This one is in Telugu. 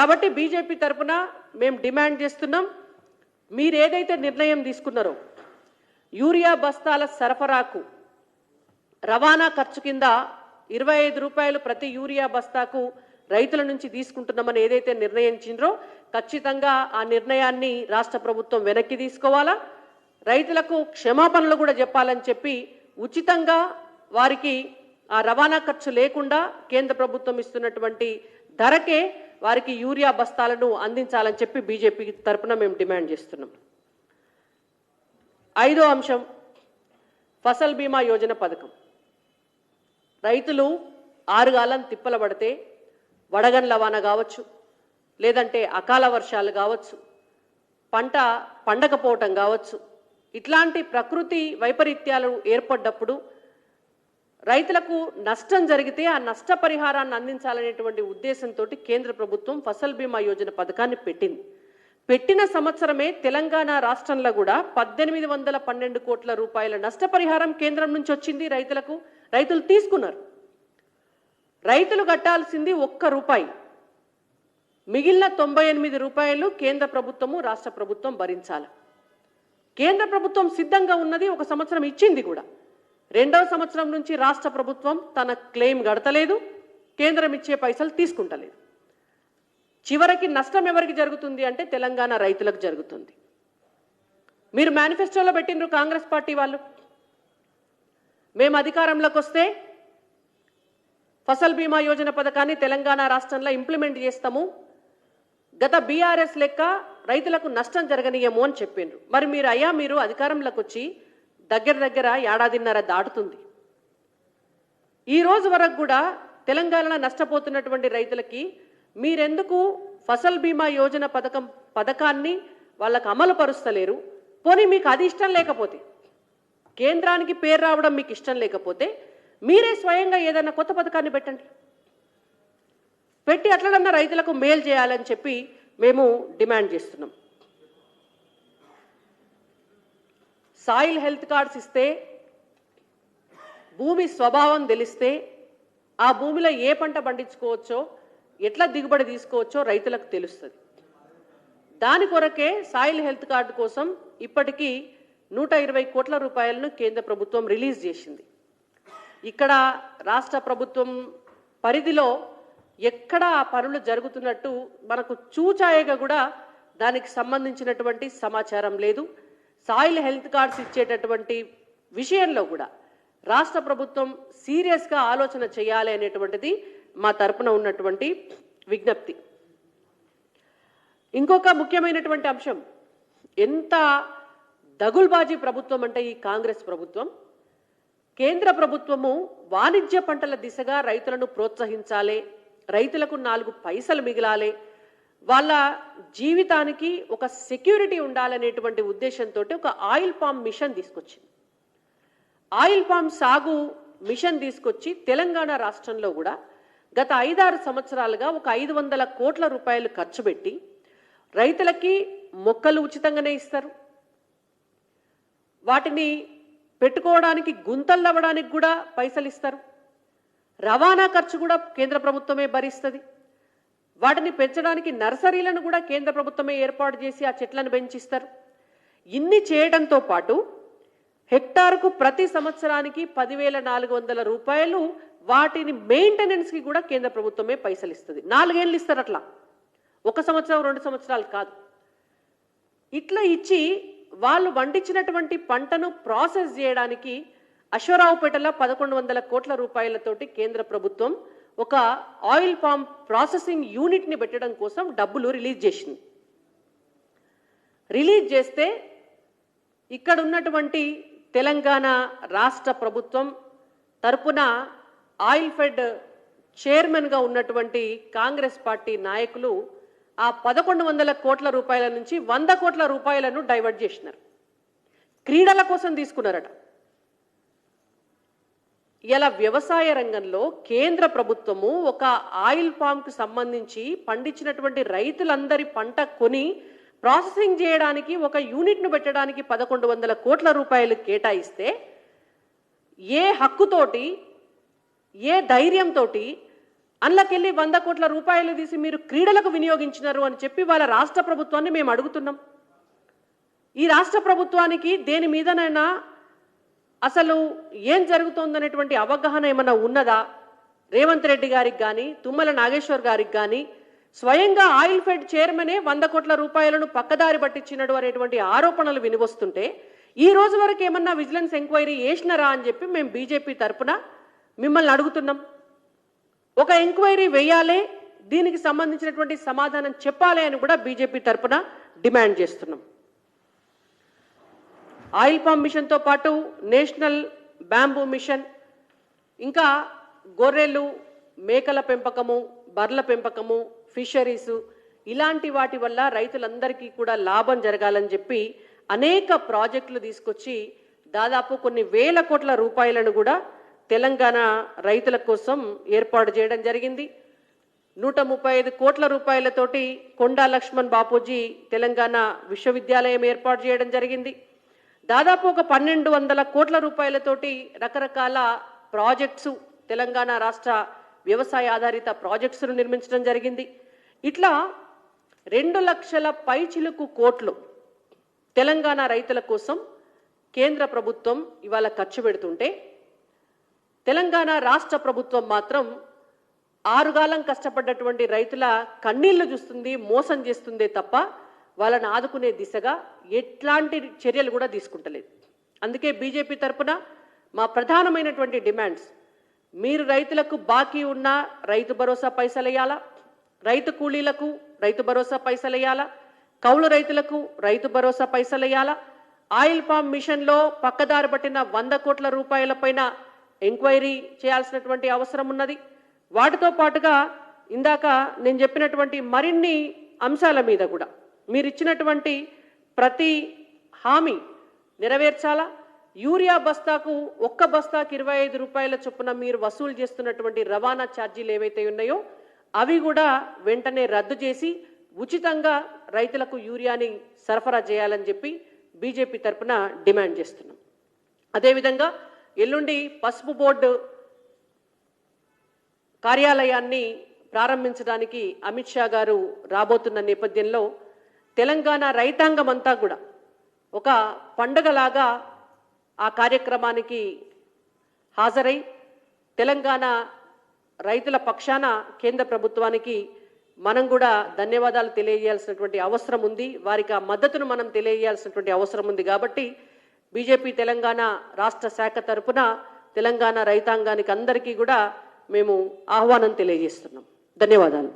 కాబట్టి బీజేపీ తరపున మేము డిమాండ్ చేస్తున్నాం, మీరు ఏదైతే నిర్ణయం తీసుకున్నారో యూరియా బస్తాల సరఫరాకు రవాణా ఖర్చు కింద 25 రూపాయలు ప్రతి యూరియా బస్తాకు రైతుల నుంచి తీసుకుంటున్నామని ఏదైతే నిర్ణయించిండ్రో ఖచ్చితంగా ఆ నిర్ణయాన్ని రాష్ట్ర ప్రభుత్వం వెనక్కి తీసుకోవాలా, రైతులకు క్షమాపణలు కూడా చెప్పాలని చెప్పి ఉచితంగా వారికి ఆ రవాణా ఖర్చు లేకుండా కేంద్ర ప్రభుత్వం ఇస్తున్నటువంటి ధరకే వారికి యూరియా బస్తాలను అందించాలని చెప్పి బీజేపీ తరపున మేము డిమాండ్ చేస్తున్నాం. 5వ అంశం ఫసల్ బీమా యోజన పథకం. రైతులు ఆరుగాలం తిప్పల పడితే వడగండ్ల వాన కావచ్చు, లేదంటే అకాల వర్షాలు కావచ్చు, పంట పండకపోవటం కావచ్చు, ఇట్లాంటి ప్రకృతి వైపరీత్యాలు ఏర్పడ్డప్పుడు రైతులకు నష్టం జరిగితే ఆ నష్టపరిహారాన్ని అందించాలనేటువంటి ఉద్దేశంతో కేంద్ర ప్రభుత్వం ఫసల్ బీమా యోజన పథకాన్ని పెట్టిన సంవత్సరమే తెలంగాణ రాష్ట్రంలో కూడా 1812 కోట్ల రూపాయల నష్టపరిహారం కేంద్రం నుంచి వచ్చింది రైతులకు. రైతులు తీసుకున్నారు. రైతులు కట్టాల్సింది 1 రూపాయి, మిగిలిన 98 రూపాయలు కేంద్ర ప్రభుత్వము రాష్ట్ర ప్రభుత్వం భరించాలి. కేంద్ర ప్రభుత్వం సిద్ధంగా ఉన్నది, 1 సంవత్సరం ఇచ్చింది కూడా. 2వ సంవత్సరం నుంచి రాష్ట్ర ప్రభుత్వం తన క్లెయిమ్ గడతలేదు, కేంద్రం ఇచ్చే పైసలు తీసుకుంటలేదు. చివరికి నష్టం ఎవరికి జరుగుతుంది అంటే తెలంగాణ రైతులకు జరుగుతుంది. మీరు మేనిఫెస్టోలో పెట్టినరు కాంగ్రెస్ పార్టీ వాళ్ళు, మేము అధికారంలోకి వస్తే ఫసల్ బీమా యోజన పథకాన్ని తెలంగాణ రాష్ట్రంలో ఇంప్లిమెంట్ చేస్తాము, గత బీఆర్ఎస్ లెక్క రైతులకు నష్టం జరగనీయము అని చెప్పిండ్రు. మరి మీరు అధికారంలోకి వచ్చి దగ్గర ఏడాదిన్నర దాటుతుంది. ఈ రోజు వరకు కూడా తెలంగాణలో నష్టపోతున్నటువంటి రైతులకి మీరెందుకు ఫసల్ బీమా యోజన పథకాన్ని వాళ్ళకు అమలు పరుస్తలేరు? పోనీ మీకు అది ఇష్టం లేకపోతే, కేంద్రానికి పేరు రావడం మీకు ఇష్టం లేకపోతే మీరే స్వయంగా ఏదైనా కొత్త పథకాన్ని పెట్టి అట్లనన్నా రైతులకు మేలు చేయాలని చెప్పి మేము డిమాండ్ చేస్తున్నాం. సాయిల్ హెల్త్ కార్డ్స్ ఇస్తే, భూమి స్వభావం తెలిస్తే, ఆ భూమిలో ఏ పంట పండించుకోవచ్చో, ఎట్లా దిగుబడి తీసుకోవచ్చో రైతులకు తెలుస్తుంది. దాని కొరకే సాయిల్ హెల్త్ కార్డు కోసం ఇప్పటికీ 120 కోట్ల రూపాయలను కేంద్ర ప్రభుత్వం రిలీజ్ చేసింది. ఇక్కడ రాష్ట్ర ప్రభుత్వం పరిధిలో ఎక్కడ ఆ పనులు జరుగుతున్నట్టు మనకు చూచాయగా కూడా దానికి సంబంధించినటువంటి సమాచారం లేదు. సాయిల్ హెల్త్ కార్డ్స్ ఇచ్చేటటువంటి విషయంలో కూడా రాష్ట్ర ప్రభుత్వం సీరియస్గా ఆలోచన చేయాలి అనేటువంటిది మా తరపున ఉన్నటువంటి విజ్ఞప్తి. ఇంకొక ముఖ్యమైనటువంటి అంశం, ఎంత దగుల్బాజీ ప్రభుత్వం అంటే ఈ కాంగ్రెస్ ప్రభుత్వం. కేంద్ర ప్రభుత్వము వాణిజ్య పంటల దిశగా రైతులను ప్రోత్సహించాలి, రైతులకు 4 పైసలు మిగిలాలి, వాళ్ళ జీవితానికి ఒక సెక్యూరిటీ ఉండాలనేటువంటి ఉద్దేశంతో ఒక ఆయిల్ పామ్ మిషన్ తీసుకొచ్చింది. ఆయిల్ పామ్ సాగు మిషన్ తీసుకొచ్చి తెలంగాణ రాష్ట్రంలో కూడా గత 5-6 సంవత్సరాలుగా ఒక 500 కోట్ల రూపాయలు ఖర్చు పెట్టి రైతులకి మొక్కలు ఉచితంగానే ఇస్తారు, వాటిని పెట్టుకోవడానికి గుంతలు అవ్వడానికి కూడా పైసలు ఇస్తారు, రవాణా ఖర్చు కూడా కేంద్ర ప్రభుత్వమే భరిస్తుంది, వాటిని పెంచడానికి నర్సరీలను కూడా కేంద్ర ప్రభుత్వమే ఏర్పాటు చేసి ఆ చెట్లను పెంచిస్తారు. ఇన్ని చేయడంతో పాటు హెక్టార్కు ప్రతి సంవత్సరానికి 10,400 రూపాయలు వాటిని మెయింటెనెన్స్కి కూడా కేంద్ర ప్రభుత్వమే పైసలు ఇస్తుంది. 4 ఏళ్ళు ఇస్తారు, అట్లా 1 సంవత్సరం 2 సంవత్సరాలు కాదు. ఇట్లా ఇచ్చి వాళ్ళు పండించినటువంటి పంటను ప్రాసెస్ చేయడానికి అశ్వరావుపేటలో 1100 కోట్ల రూపాయలతోటి కేంద్ర ప్రభుత్వం ఒక ఆయిల్ పామ్ ప్రాసెసింగ్ యూనిట్ని పెట్టడం కోసం డబ్బులు రిలీజ్ చేసింది. రిలీజ్ చేస్తే ఇక్కడ ఉన్నటువంటి తెలంగాణ రాష్ట్ర ప్రభుత్వం తరపున ఆయిల్ ఫెడ్ చైర్మన్గా ఉన్నటువంటి కాంగ్రెస్ పార్టీ నాయకులు ఆ 1100 కోట్ల రూపాయల నుంచి 100 కోట్ల రూపాయలను డైవర్ట్ చేసినారు, క్రీడల కోసం తీసుకున్నారట. ఇలా వ్యవసాయ రంగంలో కేంద్ర ప్రభుత్వము ఒక ఆయిల్ పామ్కు సంబంధించి పండించినటువంటి రైతులందరి పంట కొని ప్రాసెసింగ్ చేయడానికి ఒక యూనిట్ను పెట్టడానికి 1100 కోట్ల రూపాయలు కేటాయిస్తే ఏ హక్కుతోటి, ఏ ధైర్యంతో అందులోకెళ్ళి 100 కోట్ల రూపాయలు తీసి మీరు క్రీడలకు వినియోగించినారు అని చెప్పి వాళ్ళ రాష్ట్ర ప్రభుత్వాన్ని మేము అడుగుతున్నాం. ఈ రాష్ట్ర ప్రభుత్వానికి దేని మీదనైనా అసలు ఏం జరుగుతోందనేటువంటి అవగాహన ఏమైనా ఉన్నదా? రేవంత్ రెడ్డి గారికి కానీ, తుమ్మల నాగేశ్వర్ గారికి కానీ స్వయంగా ఆయిల్ ఫెడ్ చైర్మనే 100 కోట్ల రూపాయలను పక్కదారి పట్టించినడు అనేటువంటి ఆరోపణలు వినివస్తుంటే ఈ రోజు వరకు ఏమన్నా విజిలెన్స్ ఎంక్వైరీ చేసినారా అని చెప్పి మేము బీజేపీ తరఫున మిమ్మల్ని అడుగుతున్నాం. ఒక ఎంక్వైరీ వేయాలి, దీనికి సంబంధించినటువంటి సమాధానం చెప్పాలి అని కూడా బీజేపీ తరఫున డిమాండ్ చేస్తున్నాం. ఆయిల్ పామ్ మిషన్తో పాటు నేషనల్ బ్యాంబూ మిషన్, ఇంకా గొర్రెలు మేకల పెంపకము, బర్ల పెంపకము, ఫిషరీసు, ఇలాంటి వాటి వల్ల రైతులందరికీ కూడా లాభం జరగాలని చెప్పి అనేక ప్రాజెక్టులు తీసుకొచ్చి దాదాపు కొన్ని వేల కోట్ల రూపాయలను కూడా తెలంగాణ రైతుల కోసం ఏర్పాటు చేయడం జరిగింది. 135 కోట్ల రూపాయలతోటి కొండా లక్ష్మణ్ బాపూజీ తెలంగాణ విశ్వవిద్యాలయం ఏర్పాటు చేయడం జరిగింది. దాదాపు ఒక 1200 కోట్ల రూపాయలతోటి రకరకాల ప్రాజెక్ట్స్, తెలంగాణ రాష్ట్ర వ్యవసాయ ఆధారిత ప్రాజెక్ట్స్ను నిర్మించడం జరిగింది. ఇట్లా 2 లక్షల పైచిలుకు కోట్లు తెలంగాణ రైతుల కోసం కేంద్ర ప్రభుత్వం ఇవాళ ఖర్చు పెడుతుంటే తెలంగాణ రాష్ట్ర ప్రభుత్వం మాత్రం ఆరుగాలం కష్టపడ్డటువంటి రైతుల కన్నీళ్లు చూస్తుంది, మోసం చేస్తుందే తప్ప వాళ్ళని ఆదుకునే దిశగా ఎట్లాంటి చర్యలు కూడా తీసుకుంటలేదు. అందుకే బీజేపీ తరఫున మా ప్రధానమైనటువంటి డిమాండ్స్, మీరు రైతులకు బాకీ ఉన్న రైతు భరోసా పైసలు వేయాలా, రైతు కూలీలకు రైతు భరోసా పైసలు వేయాలా, కౌలు రైతులకు రైతు భరోసా పైసలు వేయాలా, ఆయిల్ పామ్ మిషన్లో పక్కదారి పట్టిన 100 కోట్ల రూపాయల పైన ఎంక్వైరీ చేయాల్సినటువంటి అవసరం ఉన్నది. వాటితో పాటుగా ఇందాక నేను చెప్పినటువంటి మరిన్ని అంశాల మీద కూడా మీరు ఇచ్చినటువంటి ప్రతి హామీ నెరవేర్చాలా. యూరియా బస్తాకు ఒక్క బస్తాకు 25 రూపాయల చొప్పున మీరు వసూలు చేస్తున్నటువంటి రవాణా ఛార్జీలు ఏవైతే ఉన్నాయో అవి కూడా వెంటనే రద్దు చేసి ఉచితంగా రైతులకు యూరియాని సరఫరా చేయాలని చెప్పి బీజేపీ తరఫున డిమాండ్ చేస్తున్నాం. అదేవిధంగా ఎల్లుండి పసుపు బోర్డు కార్యాలయాన్ని ప్రారంభించడానికి అమిత్ షా గారు రాబోతున్న నేపథ్యంలో తెలంగాణ రైతాంగం అంతా కూడా ఒక పండగలాగా ఆ కార్యక్రమానికి హాజరై తెలంగాణ రైతుల పక్షాన కేంద్ర ప్రభుత్వానికి మనం కూడా ధన్యవాదాలు తెలియజేయాల్సినటువంటి అవసరం ఉంది. వారికి ఆ మద్దతును మనం తెలియజేయాల్సినటువంటి అవసరం ఉంది. కాబట్టి బీజేపీ తెలంగాణ రాష్ట్ర శాఖ తరపున తెలంగాణ రైతాంగానికి అందరికీ కూడా మేము ఆహ్వానం తెలియజేస్తున్నాం. ధన్యవాదాలు.